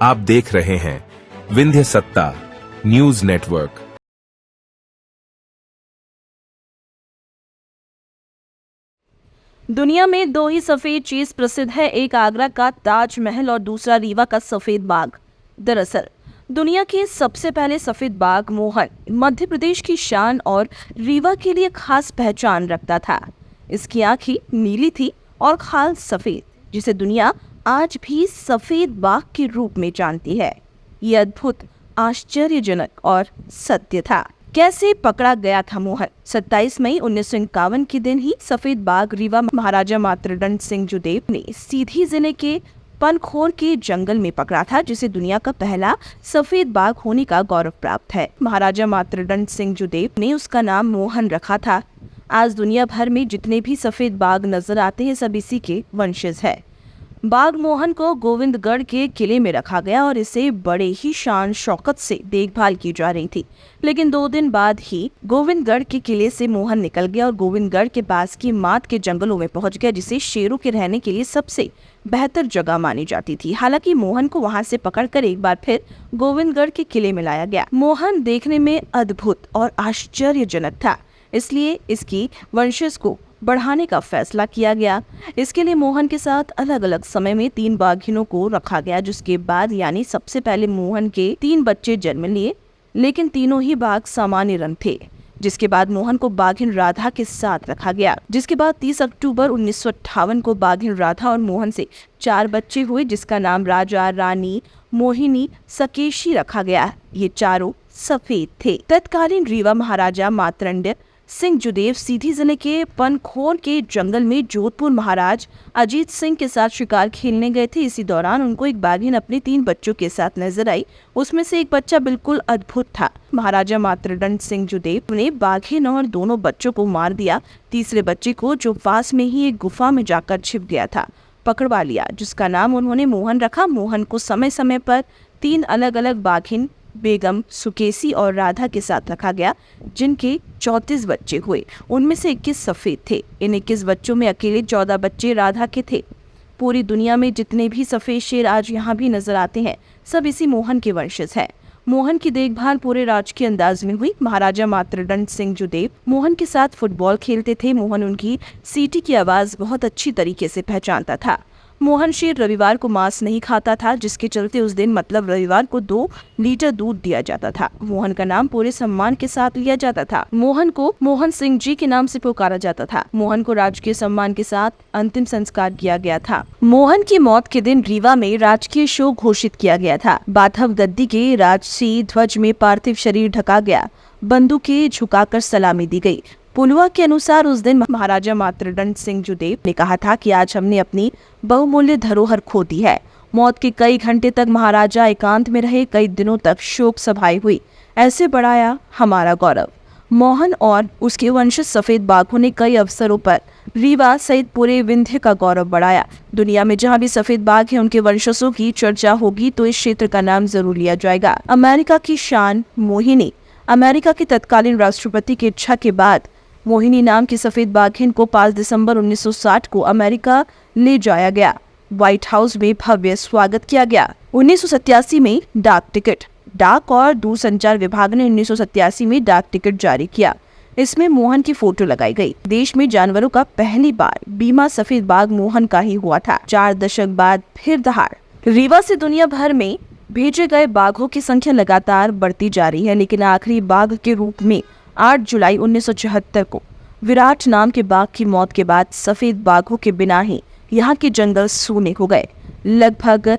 आप देख रहे हैं विंध्य सत्ता न्यूज नेटवर्क। दुनिया में दो ही सफेद चीज प्रसिद्ध है, एक आगरा का ताजमहल और दूसरा रीवा का सफेद बाग। दरअसल दुनिया के सबसे पहले सफेद बाग मोहन मध्य प्रदेश की शान और रीवा के लिए खास पहचान रखता था। इसकी आंखें नीली थी और खाल सफेद, जिसे दुनिया आज भी सफेद बाग के रूप में जानती है। ये अद्भुत, आश्चर्यजनक और सत्य था। कैसे पकड़ा गया था मोहन? 27 मई 1951 के दिन ही सफेद बाग रीवा महाराजा मातृदंड सिंह जुदेव ने सीधी जिले के पनखोर के जंगल में पकड़ा था, जिसे दुनिया का पहला सफेद बाग होने का गौरव प्राप्त है। महाराजा मातृदंड सिंह जुदेव ने उसका नाम मोहन रखा था। आज दुनिया भर में जितने भी सफेद बाग नजर आते हैं, सब इसी के वंशज है। बाग मोहन को गोविंदगढ़ के किले में रखा गया और इसे बड़े ही शान शौकत से देखभाल की जा रही थी। लेकिन 2 दिन बाद ही गोविंदगढ़ के किले से मोहन निकल गया और गोविंदगढ़ के पास की मात के जंगलों में पहुंच गया, जिसे शेरों के रहने के लिए सबसे बेहतर जगह मानी जाती थी। हालांकि मोहन को वहां से पकड़कर एक बार फिर गोविंदगढ़ के किले में लाया गया। मोहन देखने में अद्भुत और आश्चर्यजनक था, इसलिए इसकी वंशज को बढ़ाने का फैसला किया गया। इसके लिए मोहन के साथ अलग अलग समय में 3 बाघिनों को रखा गया, जिसके बाद यानी सबसे पहले मोहन के 3 बच्चे जन्म लिए, लेकिन तीनों ही बाघ सामान्य रंग थे। जिसके बाद मोहन को बाघिन राधा के साथ रखा गया। जिसके बाद 30 अक्टूबर 1958 को बाघिन राधा और मोहन से 4 बच्चे हुए, जिसका नाम राजा, रानी, मोहिनी, सकेशी रखा गया। ये चारों सफेद थे। तत्कालीन रीवा महाराजा मातृदंड सिंह जुदेव सीधी जिले के पनखोर के जंगल में जोधपुर महाराज अजीत सिंह के साथ शिकार खेलने गए थे। इसी दौरान उनको एक बाघिन अपने 3 बच्चों के साथ नजर आई। उसमें से एक बच्चा बिल्कुल अद्भुत था। महाराजा मातृदंड सिंह जुदेव ने बाघिन और दोनों बच्चों को मार दिया। तीसरे बच्चे को, जो पास में ही एक गुफा में जाकर छिप गया था, पकड़वा लिया, जिसका नाम उन्होंने मोहन रखा। मोहन को समय समय पर 3 अलग अलग बाघिन बेगम, सुकेसी और राधा के साथ रखा गया, जिनके 34 बच्चे हुए। उनमें से 21 सफेद थे। इन 21 बच्चों में अकेले 14 बच्चे राधा के थे। पूरी दुनिया में जितने भी सफेद शेर आज यहाँ भी नजर आते हैं, सब इसी मोहन के वंशज हैं। मोहन की देखभाल पूरे राजकीय अंदाज में हुई। महाराजा मातृदंड सिंह जुदेव मोहन के साथ फुटबॉल खेलते थे। मोहन उनकी सीटी की आवाज बहुत अच्छी तरीके से पहचानता था। मोहन शेर रविवार को मांस नहीं खाता था, जिसके चलते उस दिन मतलब रविवार को 2 लीटर दूध दिया जाता था। मोहन का नाम पूरे सम्मान के साथ लिया जाता था। मोहन को मोहन सिंह जी के नाम से पुकारा जाता था। मोहन को राजकीय सम्मान के साथ अंतिम संस्कार किया गया था। मोहन की मौत के दिन रीवा में राजकीय शोक घोषित किया गया था। बाथव गद्दी के राजसी ध्वज में पार्थिव शरीर ढका गया। बंदूकें झुकाकर सलामी दी गई। पुलवा के अनुसार उस दिन महाराजा मातृदंड सिंह जुदेव ने कहा था कि आज हमने अपनी बहुमूल्य धरोहर खो दी है। मौत के कई घंटे तक महाराजा एकांत में रहे। कई दिनों तक शोक सभाएं हुई। ऐसे बढ़ाया हमारा गौरव। मोहन और उसके वंशज सफेद बाघों ने कई अवसरों पर रीवा सहित पूरे विंध्य का गौरव बढ़ाया। दुनिया में जहाँ भी सफेद बाघ है, उनके वंशजों की चर्चा होगी तो इस क्षेत्र का नाम जरूर लिया जाएगा। अमेरिका की शान मोहिनी। अमेरिका के तत्कालीन राष्ट्रपति की इच्छा के बाद मोहिनी नाम की सफेद बाघिन को 5 दिसंबर 1960 को अमेरिका ले जाया गया। व्हाइट हाउस में भव्य स्वागत किया गया। 1987 में डाक और दूरसंचार विभाग ने 1987 में डाक टिकट जारी किया। इसमें मोहन की फोटो लगाई गई। देश में जानवरों का पहली बार बीमा सफेद बाघ मोहन का ही हुआ था। 4 दशक बाद फिर दहाड़ रीवा से दुनिया भर में भेजे गए बाघों की संख्या लगातार बढ़ती जा रही है, लेकिन आखिरी बाघ के रूप में 8 जुलाई 1974 को विराट नाम के बाघ की मौत के बाद सफेद बाघों के बिना ही यहाँ के जंगल सूने हो गए। लगभग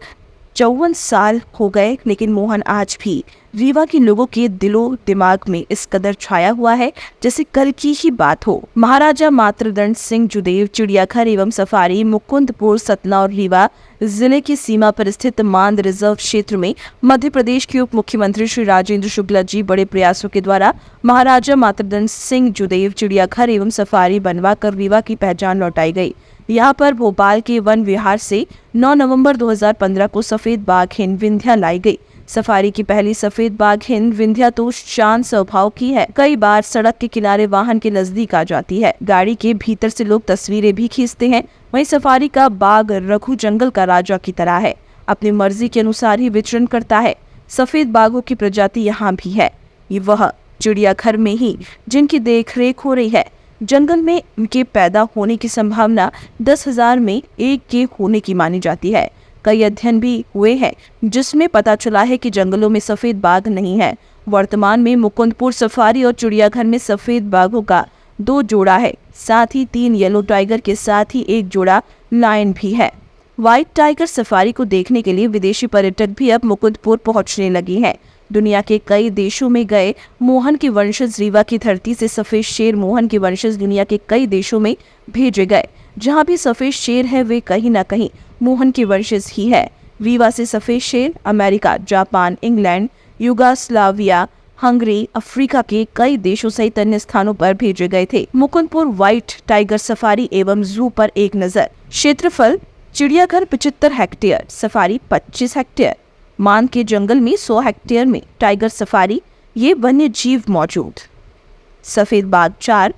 54 साल हो गए, लेकिन मोहन आज भी रीवा के लोगों के दिलो दिमाग में इस कदर छाया हुआ है जैसे कल की ही बात हो। महाराजा मातृदंड सिंह जुदेव चिड़ियाघर एवं सफारी मुकुंदपुर, सतना और रीवा जिले की सीमा पर स्थित मांद रिजर्व क्षेत्र में मध्य प्रदेश के उप मुख्यमंत्री श्री राजेंद्र शुक्ला जी बड़े प्रयासों के द्वारा महाराजा मातृदंड सिंह जुदेव चिड़ियाघर एवं सफारी बनवाकर रीवा की पहचान लौटाई गई। यहाँ पर भोपाल के वन विहार से 9 नवंबर 2015 को सफेद बाघ हिन विंध्या लाई गई। सफारी की पहली सफेद बाघ हिन विंध्या तो शांत स्वभाव की है। कई बार सड़क के किनारे वाहन के नजदीक आ जाती है। गाड़ी के भीतर से लोग तस्वीरें भी खींचते हैं। वहीं सफारी का बाघ रघु जंगल का राजा की तरह है। अपनी मर्जी के अनुसार ही विचरण करता है। सफेद बाघों की प्रजाति यहाँ भी है। ये वह चिड़ियाघर में ही जिनकी देखरेख हो रही है। जंगल में इनके पैदा होने की संभावना 10,000 में एक के होने की मानी जाती है। कई अध्ययन भी हुए हैं जिसमें पता चला है कि जंगलों में सफेद बाघ नहीं है। वर्तमान में मुकुंदपुर सफारी और चिड़ियाघर में सफेद बाघों का 2 जोड़ा है, साथ ही 3 येलो टाइगर के साथ ही 1 जोड़ा लायन भी है। व्हाइट टाइगर सफारी को देखने के लिए विदेशी पर्यटक भी अब मुकुंदपुर पहुंचने लगे हैं। दुनिया के कई देशों में गए मोहन के वंशज रीवा की धरती से सफेद शेर मोहन के वंशज दुनिया के कई देशों में भेजे गए। जहां भी सफेद शेर है वे कहीं न कहीं मोहन के वंशज ही है। रीवा से सफेद शेर America, Japan, England, Yugoslavia, Hungary, Africa के कई देशों सहित अन्य स्थानों पर भेजे गए थे। मुकुंदपुर व्हाइट टाइगर सफारी एवं जू पर एक नजर। क्षेत्रफल चिड़ियाघर 75 हेक्टेयर, सफारी 25 हेक्टेयर। मान के जंगल में 100 हेक्टेयर में टाइगर सफारी, ये वन्य जीव मौजूद। सफेद बाघ 4,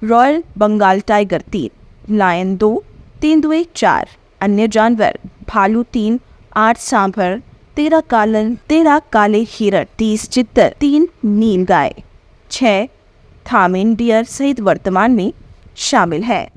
रॉयल बंगाल टाइगर 3, लायन 2, 3 दुए 4, अन्य जानवर भालू 3, 8 सांभर, 13 काले हिरण, 30 चित्तर, 3 नील गाय, 6 थामेन डियर सहित वर्तमान में शामिल है।